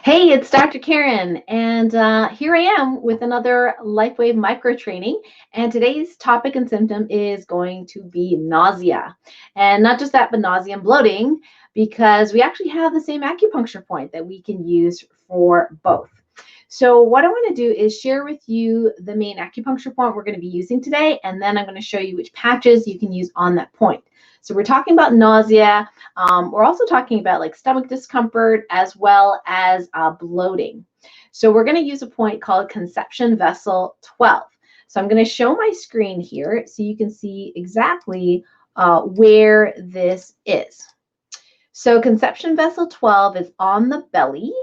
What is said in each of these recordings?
Hey, it's Dr. Karen, and here I am with another LifeWave micro training. And today's topic and symptom is going to be nausea. And not just that, but nausea and bloating, because we actually have the same acupuncture point that we can use for both. So, what I want to do is share with you the main acupuncture point we're going to be using today, and then I'm going to show you which patches you can use on that point. So, we're talking about nausea. We're also talking about like stomach discomfort as well as bloating. So we're going to use a point called conception vessel 12. So I'm going to show my screen here so you can see exactly where this is. So conception vessel 12 is on the belly.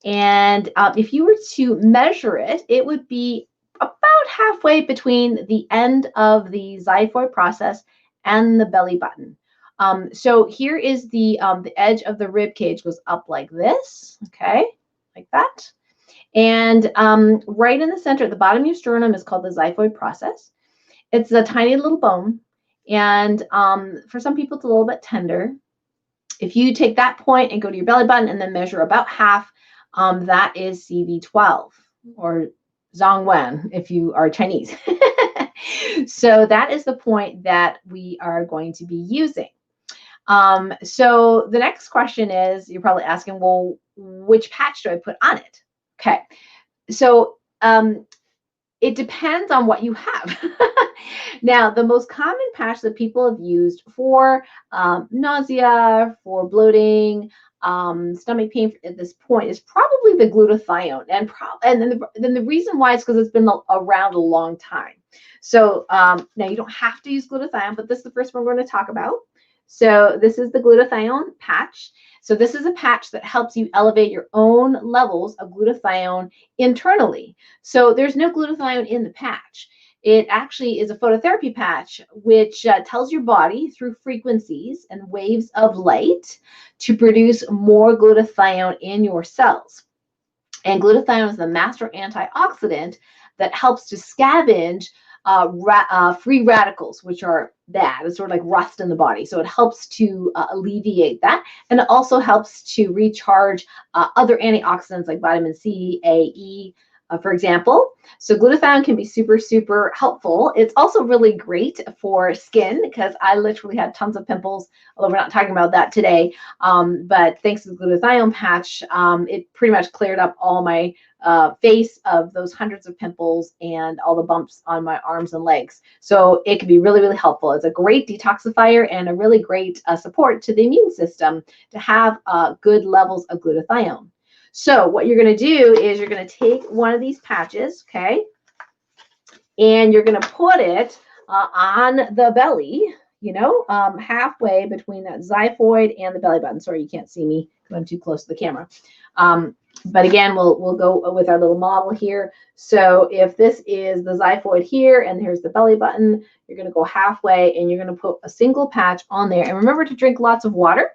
And if you were to measure it, it would be about halfway between the end of the xiphoid process and the belly button. So here is the edge of the rib cage goes up like this, okay, like that. And right in the center, at the bottom of your sternum is called the xiphoid process. It's a tiny little bone, and for some people it's a little bit tender. If you take that point and go to your belly button and then measure about half, that is CV12 or Zhongwen if you are Chinese. So that is the point that we are going to be using. So the next question is, you're probably asking, well, which patch do I put on it? Okay, so it depends on what you have. Now, the most common patch that people have used for nausea, for bloating, stomach pain at this point is probably the glutathione. And then the reason why is because it's been around a long time. So now you don't have to use glutathione, but this is the first one we're going to talk about. So this is the glutathione patch. So this is a patch that helps you elevate your own levels of glutathione internally. So there's no glutathione in the patch. It actually is a phototherapy patch, which tells your body through frequencies and waves of light to produce more glutathione in your cells. And glutathione is the master antioxidant that helps to scavenge free radicals, which are bad. It's sort of like rust in the body. So it helps to alleviate that. And it also helps to recharge other antioxidants like vitamin C, A, E, for example. So glutathione can be super, super helpful. It's also really great for skin because I literally had tons of pimples, although we're not talking about that today. But thanks to the glutathione patch, it pretty much cleared up all my face of those hundreds of pimples and all the bumps on my arms and legs. So it can be really, really helpful. It's a great detoxifier and a really great support to the immune system to have good levels of glutathione. So what you're going to do is you're going to take one of these patches, okay, and you're going to put it on the belly, halfway between that xiphoid and the belly button. Sorry, you can't see me because I'm too close to the camera. But again, we'll go with our little model here. So if this is the xiphoid here and here's the belly button, you're going to go halfway and you're going to put a single patch on there. And remember to drink lots of water,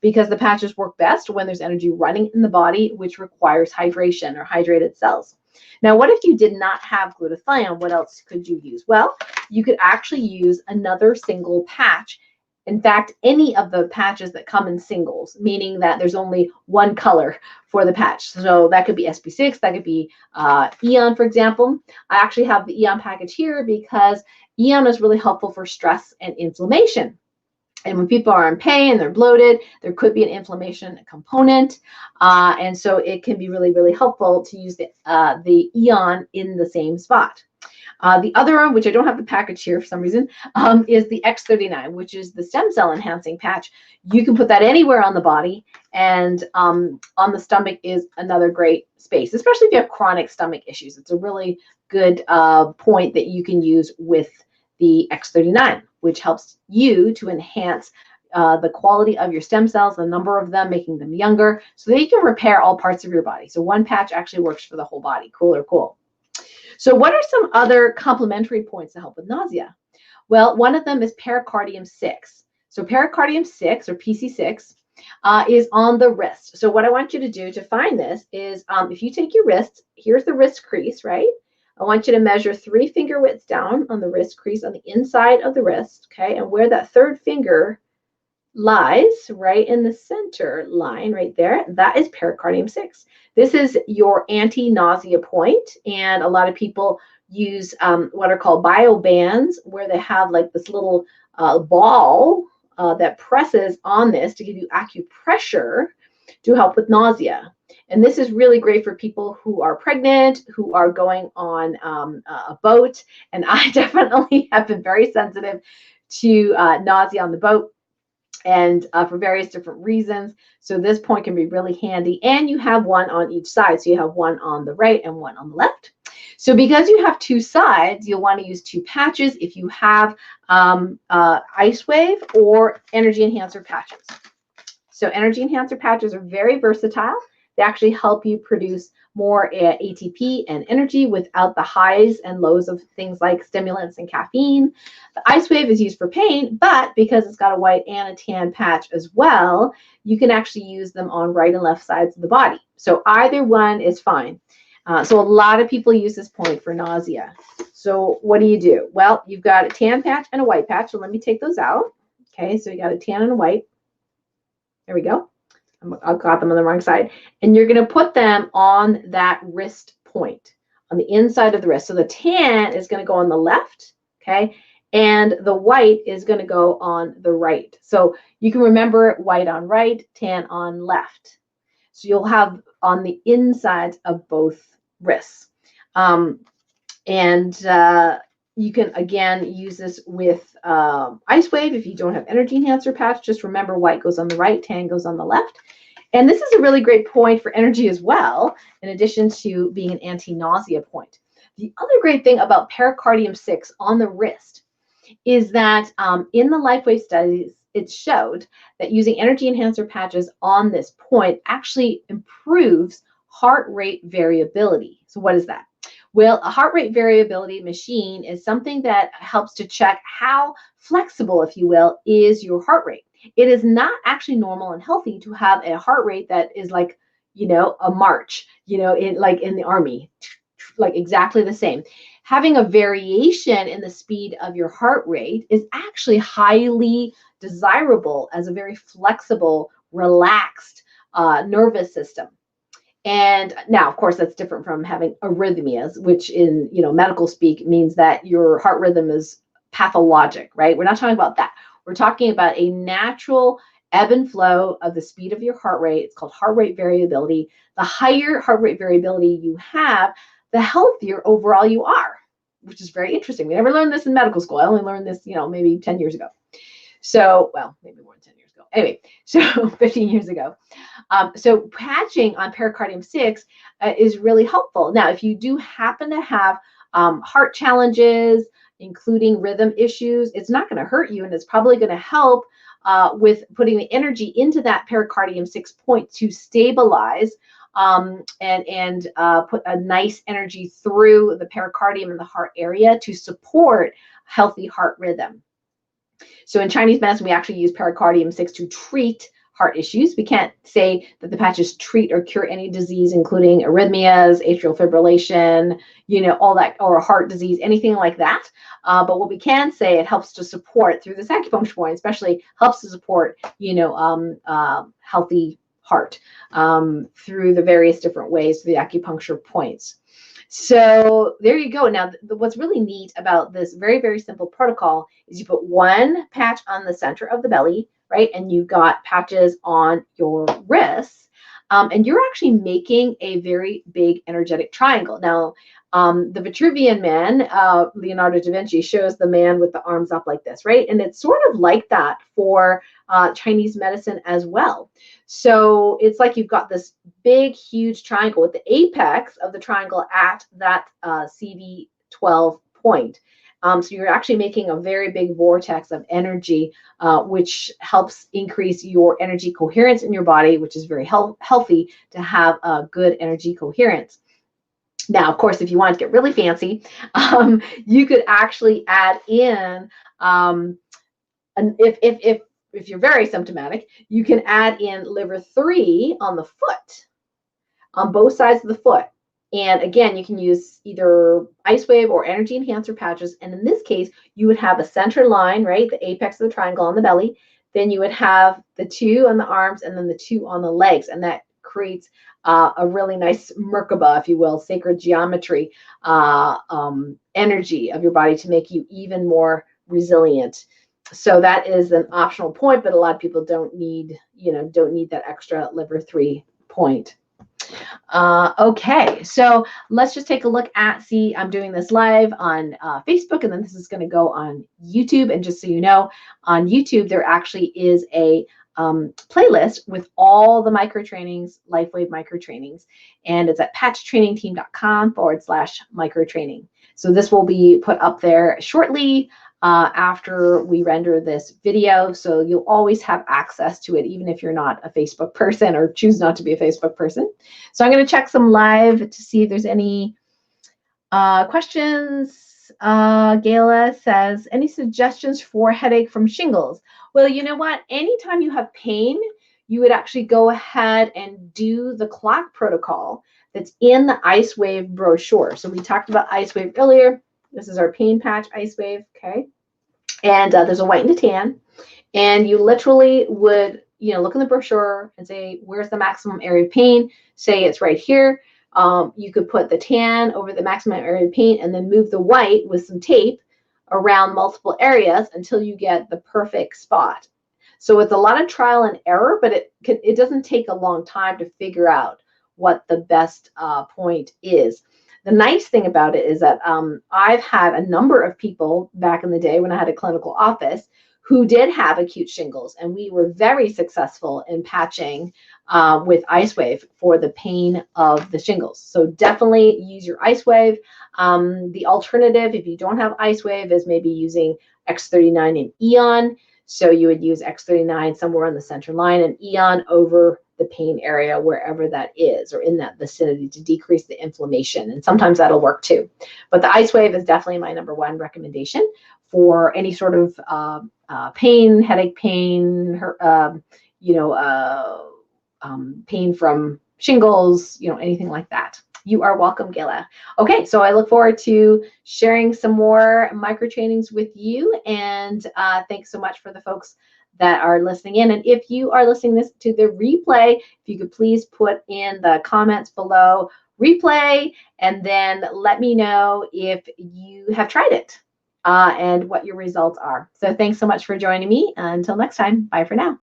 because the patches work best when there's energy running in the body, which requires hydration or hydrated cells. Now, what if you did not have glutathione? What else could you use? Well, you could actually use another single patch. In fact, any of the patches that come in singles, meaning that there's only one color for the patch. So that could be SB6, that could be Eon, for example. I actually have the Eon package here because Eon is really helpful for stress and inflammation. And when people are in pain, they're bloated, there could be an inflammation component. And so it can be really, really helpful to use the Eon in the same spot. The other one, which I don't have the package here for some reason, is the X39, which is the stem cell enhancing patch. You can put that anywhere on the body, and on the stomach is another great space, especially if you have chronic stomach issues. It's a really good point that you can use with the X39, which helps you to enhance the quality of your stem cells, the number of them, making them younger, so that you can repair all parts of your body. So one patch actually works for the whole body. Cool or cool. So what are some other complementary points to help with nausea? Well, one of them is Pericardium 6. So Pericardium 6, or PC6, is on the wrist. So what I want you to do to find this is if you take your wrist, here's the wrist crease, right? I want you to measure 3 finger widths down on the wrist crease on the inside of the wrist, okay? And where that third finger lies right in the center line right there. That is pericardium 6. This is your anti-nausea point, and a lot of people use what are called biobands, where they have like this little ball that presses on this to give you acupressure to help with nausea. And this is really great for people who are pregnant, who are going on a boat. And I definitely have been very sensitive to nausea on the boat, and for various different reasons. So this point can be really handy. And you have one on each side. So you have one on the right and one on the left. So because you have two sides, you'll want to use two patches if you have ice wave or energy enhancer patches. So energy enhancer patches are very versatile. They actually help you produce more ATP and energy without the highs and lows of things like stimulants and caffeine. The ice wave is used for pain, but because it's got a white and a tan patch as well, you can actually use them on right and left sides of the body. So either one is fine. So a lot of people use this point for nausea. So what do? Well, you've got a tan patch and a white patch. So let me take those out. Okay, so you got a tan and a white. There we go. I've got them on the wrong side. And you're going to put them on that wrist point, on the inside of the wrist. So the tan is going to go on the left, okay? And the white is going to go on the right. So you can remember white on right, tan on left. So you'll have on the insides of both wrists. You can, again, use this with ice wave if you don't have energy enhancer patch. Just remember white goes on the right, tan goes on the left. And this is a really great point for energy as well, in addition to being an anti-nausea point. The other great thing about pericardium 6 on the wrist is that in the LifeWave studies, it showed that using energy enhancer patches on this point actually improves heart rate variability. So what is that? Well, a heart rate variability machine is something that helps to check how flexible, if you will, is your heart rate. It is not actually normal and healthy to have a heart rate that is like, a march, like in the army, like exactly the same. Having a variation in the speed of your heart rate is actually highly desirable as a very flexible, relaxed nervous system. And now, of course, that's different from having arrhythmias, which in medical speak means that your heart rhythm is pathologic, right? We're not talking about that. We're talking about a natural ebb and flow of the speed of your heart rate. It's called heart rate variability. The higher heart rate variability you have, the healthier overall you are, which is very interesting. We never learned this in medical school. I only learned this, maybe 10 years ago. So, well, maybe more than 10 years ago. Anyway, so 15 years ago. So patching on pericardium 6 is really helpful. Now, if you do happen to have heart challenges, including rhythm issues, it's not going to hurt you, and it's probably going to help with putting the energy into that pericardium 6 point to stabilize and put a nice energy through the pericardium and the heart area to support healthy heart rhythm. So in Chinese medicine, we actually use pericardium 6 to treat heart issues. We can't say that the patches treat or cure any disease, including arrhythmias, atrial fibrillation, all that, or heart disease, anything like that. But what we can say, it helps to support through this acupuncture point, especially helps to support, healthy heart through the various different ways, through the acupuncture points. So there you go. Now, what's really neat about this very, very simple protocol is you put one patch on the center of the belly, right? And you've got patches on your wrists. And you're actually making a very big energetic triangle. Now, the Vitruvian Man, Leonardo da Vinci, shows the man with the arms up like this, right? And it's sort of like that for Chinese medicine as well. So it's like you've got this big, huge triangle with the apex of the triangle at that CV12 point. So you're actually making a very big vortex of energy, which helps increase your energy coherence in your body, which is very healthy to have a good energy coherence. Now, of course, if you want to get really fancy, you could actually add in, if you're very symptomatic, you can add in liver 3 on the foot, on both sides of the foot. And again, you can use either ice wave or energy enhancer patches. And in this case, you would have a center line, right? The apex of the triangle on the belly. then you would have the 2 on the arms and then the 2 on the legs, and that creates a really nice Merkaba, if you will, sacred geometry energy of your body to make you even more resilient. So that is an optional point, but a lot of people don't need that extra liver 3 point. Okay, so let's just take a look at, see, I'm doing this live on Facebook, and then this is going to go on YouTube. And just so you know, on YouTube, there actually is a playlist with all the micro trainings, LifeWave micro trainings, and it's at patchtrainingteam.com/micro training. So this will be put up there shortly after we render this video. So you'll always have access to it, even if you're not a Facebook person or choose not to be a Facebook person. So I'm going to check some live to see if there's any questions. Gayla says, any suggestions for headache from shingles? Well, you know what? Anytime you have pain, you would actually go ahead and do the clock protocol that's in the Ice Wave brochure. So we talked about Ice Wave earlier. This is our pain patch Ice Wave, okay? And there's a white and a tan. And you literally would, look in the brochure and say, where's the maximum area of pain? Say it's right here. You could put the tan over the maximum area of pain and then move the white with some tape around multiple areas until you get the perfect spot. So it's a lot of trial and error, but it doesn't take a long time to figure out what the best point is. The nice thing about it is that I've had a number of people back in the day when I had a clinical office who did have acute shingles, and we were very successful in patching with Ice Wave for the pain of the shingles. So definitely use your Ice Wave. The alternative, if you don't have Ice Wave, is maybe using X39 and Eon. So you would use X39 somewhere on the center line and Eon over the pain area, wherever that is, or in that vicinity, to decrease the inflammation. And sometimes that'll work too. But the Ice Wave is definitely my #1 recommendation for any sort of pain, headache pain, pain from shingles, anything like that. You are welcome, Gayla. Okay, so I look forward to sharing some more micro trainings with you. And thanks so much for the folks that are listening in. And if you are listening to the replay, if you could please put in the comments below replay, and then let me know if you have tried it and what your results are. So thanks so much for joining me. Until next time, bye for now.